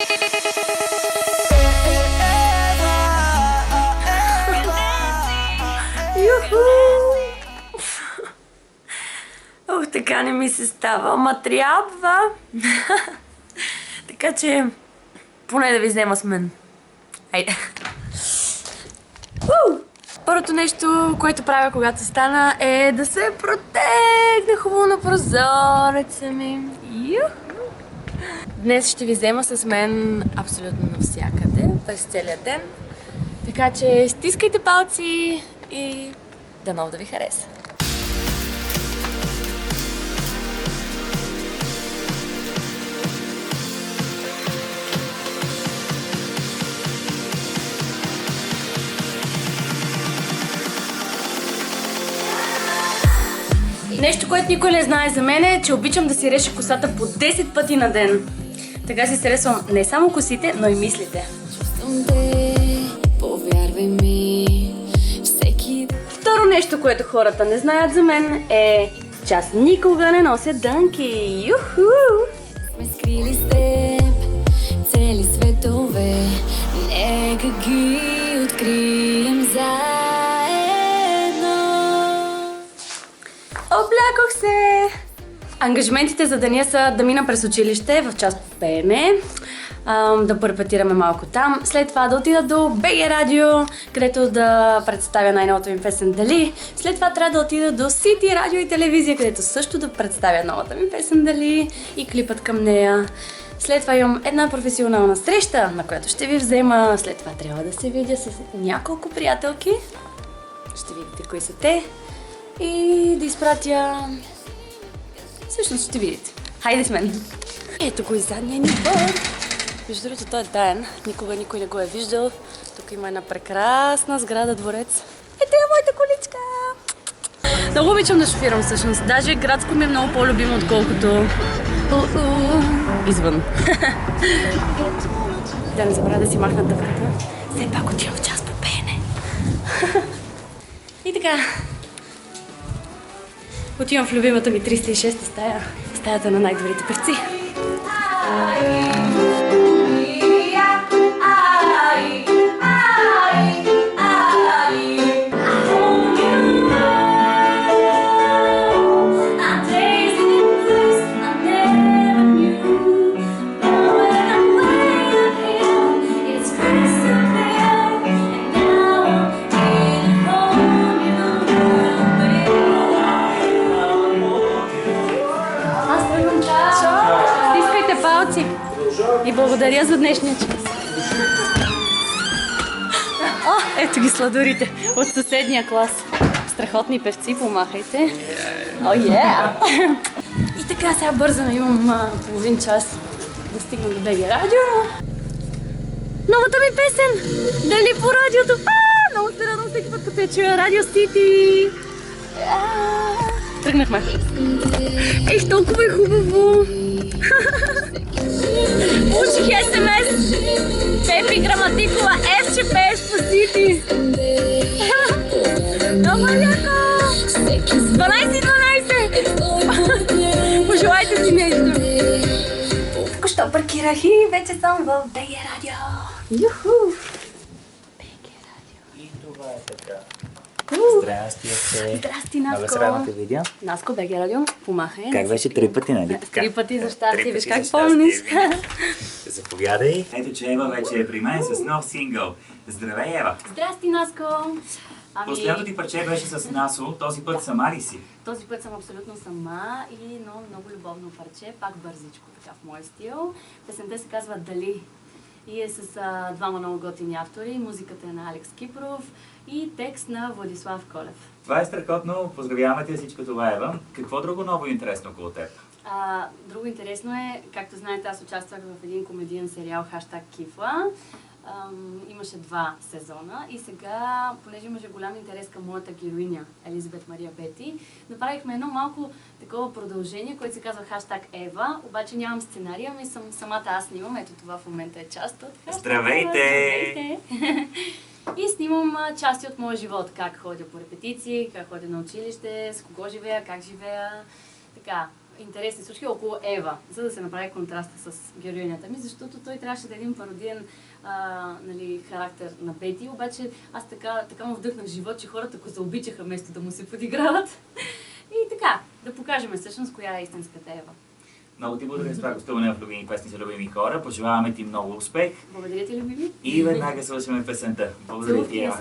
Ох, така не ми се става, ама трябва. Така че, поне да ви взема с мен. Айде. Първото нещо, което правя когато стана, е да се протегна хубаво на прозореца ми. Днес ще ви взема с мен абсолютно навсякъде, през целия ден. Така че стискайте палци и дано да ви хареса. Нещо, което никой не знае за мен е, че обичам да си реша косата по 10 пъти на ден. Така си сресвам не само косите, но и мислите. Второ нещо, което хората не знаят за мен е, че аз никога не нося дънки. Юху! Сме скрили с теб цели светове, нека ги открием заедно. Облякох се! Ангажиментите за деня са да мина през училище в част по пеене, да порепетираме малко там, след това да отида до БГ Радио, където да представя най-новата ми песен Дали. След това трябва да отида до Сити Радио и телевизия, където също да представя новата ми песен Дали и клипът към нея. След това имам една професионална среща, на която ще ви взема. След това трябва да се видя с няколко приятелки. Ще видите кои са те. И да изпратя... Всъщност ще видите. Хайде с мен! Ето го и задния ни двор. Между другото, той е таен. Никога никой не го е виждал. Тук има една прекрасна сграда, дворец. Ето е моята количка! Много обичам да шофирам всъщност. Даже градско ми е много по-любимо, отколкото извън. Да не забравя да си махна дъвката. Все пак отивам в час по пеене. И така. Отивам в любимата ми 306 стая. Стаята на най-добрите певци. И благодаря за днешния час. О, ето ги сладурите от съседния клас. Страхотни певци, помахайте. О, И така, сега бързам, имам половин час да стигна до БГ Радио. Новата ми песен! Дали по радиото? Много се радвам всеки път, като я чуя. Радио Сити! Тръгнахме. Ех, толкова е хубаво! Получих СМС! Пепи Граматикова, че пееш по Сити! Много яко! 12-12! Пожелайте си нещо! Току-що паркирах и вече съм в БГ Радио! Юху! БГ Радио! И това е така. Здрасти, Есе. Здрасти, Наско. Много се радвам те видя. Наско, БГ Радио, помахай. Как беше 3 пъти, нали? 3 пъти за щастие, виж как помниш. Заповядай. Ето, че Ева вече е при мен с нов сингъл. Здравей, Ева. Здрасти, Наско. Последното ти парче беше с Насо, този път сама ли си? Този път съм абсолютно сама и много любовно парче, пак бързичко, така в мой стил. Песента се казва Дали и е с двама много готини автори. Музиката е на Алекс Кипров и текст на Владислав Колев. Това е страхотно, поздравяваме ти всичко това, Ева. Какво друго ново и интересно около теб? Друго интересно е, както знаете, аз участвах в един комедиен сериал #Кифла. Имаше 2 сезона и сега, понеже имаше голям интерес към моята героиня, Елизабет Мария Бети, направихме едно малко такова продължение, което се казва #Ева, обаче нямам сценария, ами самата аз снимам, ето това в момента е част от Здравейте! И снимам части от моя живот, как ходя по репетиции, как ходя на училище, с кого живея, как живея, така. интересни случки около Ева, за да се направи контраста с героинята ми, защото той трябваше да е един пародиен нали, характер на Пети, обаче аз така му вдъхнах живот, че хората ако се обичаха вместо да му се подиграват. И така, да покажем всъщност коя е истинската Ева. Много ти благодаря за това гостуване в Любими песни за любими хора. Пожелаваме ти много успех. Благодаря ти, любими. И веднага слушаме песента. Благодаря ти, Ева.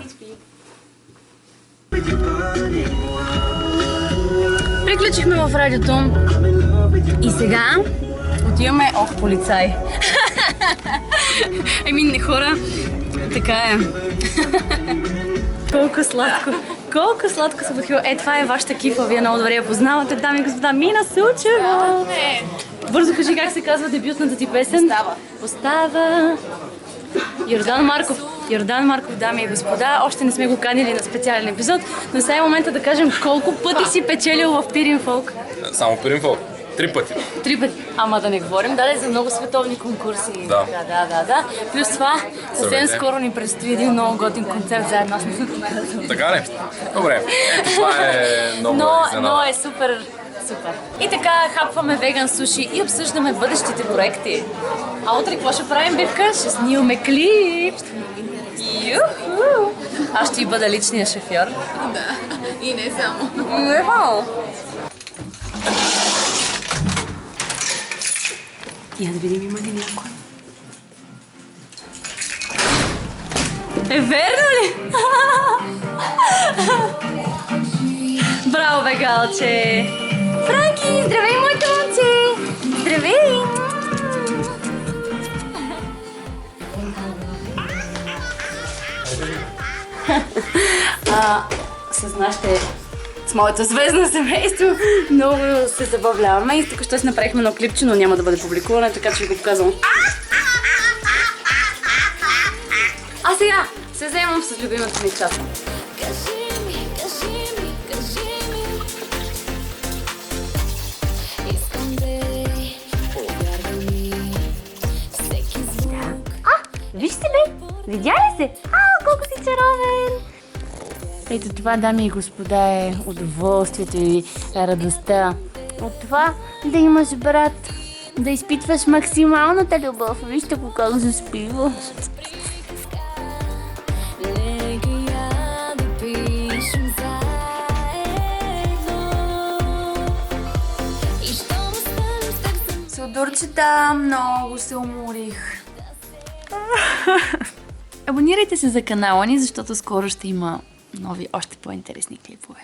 Приключихме в радиото и сега отиваме... Ох, полицай! Не хора, така е. Колко сладко! Колко сладко се подхило. Това е вашата кифа, вие много добре я познавате, дами и господа. Мина Сучева! Бързо кажи как се казва дебютната ти песен. Остава. Йордан Марков, дами и господа. Още не сме го канили на специален епизод, но сега е момента да кажем колко пъти си печелил в Пирин Фолк. Само Пирин Фолк. 3 пъти. 3 пъти. Ама да не говорим, за много световни конкурси. Да. Плюс това, съвсем скоро ни предстои един много готин концерт заедно. Аз не съм го казала. Така ли? Добре. Това е много изненада. Но е супер. И така хапваме веган суши и обсъждаме бъдещите проекти. А утре какво ще правим, Бивка? Ще снимаме клип. Юху! Аз ще и бъда личния шофьор. Да, и не само. Я да видим има ли някой. Верно ли? Браво, бе, Галче! Франки, здравей, моето момче! Здравей! С моето звездно семейство много се забавляваме и тук ще си направихме едно клипче, но няма да бъде публикуване, така че ви го показвам. А сега се заемам с любимата ми част. Вижте бе! Видя ли се? Колко си чаровен! Ето това, дами и господа, е удоволствието и радостта. От това да имаш брат, да изпитваш максималната любов. Вижте го как заспива. Сладурчета, много се уморих. Абонирайте се за канала ни, защото скоро ще има нови, още по-интересни клипове.